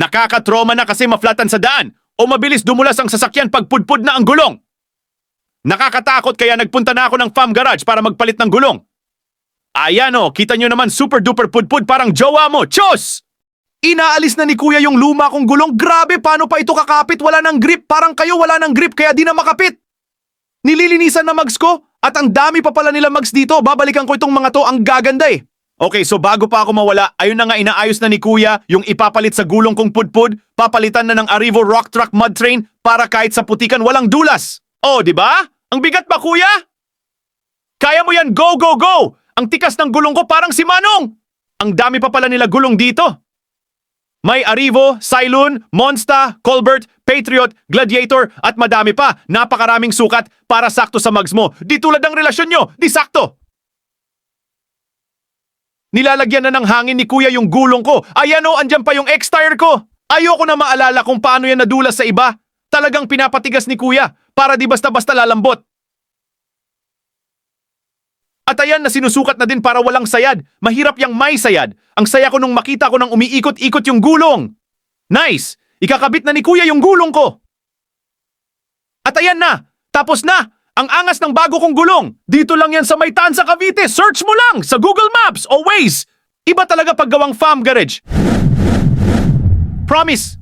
Nakakatroma na kasi maflatan sa daan o mabilis dumulas ang sasakyan pag pudpud na ang gulong. Nakakatakot kaya nagpunta na ako ng FAM Garage para magpalit ng gulong. Ayan o, kita nyo naman super duper pudpud parang jowa mo. Chos! Inaalis na ni kuya yung luma kong gulong. Grabe, paano pa ito kakapit? Wala ng grip. Parang kayo wala ng grip kaya di na makapit. Nililinisan na mags ko at ang dami pa pala nila mags dito. Babalikan ko itong mga to, ang gaganda eh. Okay, so bago pa ako mawala, ayun na nga inaayos na ni kuya yung ipapalit sa gulong kong pudpud. Papalitan na ng Arrivo Rock Truck Mud Train para kahit sa putikan walang dulas. Oh, di ba? Ang bigat ba kuya? Kaya mo yan, go, go, go! Ang tikas ng gulong ko parang si Manong! Ang dami pa pala nila gulong dito. May Arrivo, Cylon, Monsta, Colbert, Patriot, Gladiator at madami pa. Napakaraming sukat para sakto sa mags mo. Di tulad ng relasyon nyo, di sakto. Nilalagyan na ng hangin ni kuya yung gulong ko. Ayan o, andyan pa yung X-tire ko. Ayoko na maalala kung paano yan nadulas sa iba. Talagang pinapatigas ni kuya para di basta-basta lalambot. At ayan na sinusukat na din para walang sayad. Mahirap yang may sayad. Ang saya ko nung makita ko nang umiikot-ikot yung gulong. Nice! Ikakabit na ni kuya yung gulong ko. At ayan na! Tapos na! Ang angas ng bago kong gulong. Dito lang yan sa May Tanza, Cavite. Search mo lang sa Google Maps o Waze. Iba talaga paggawang FAM Garage. Promise!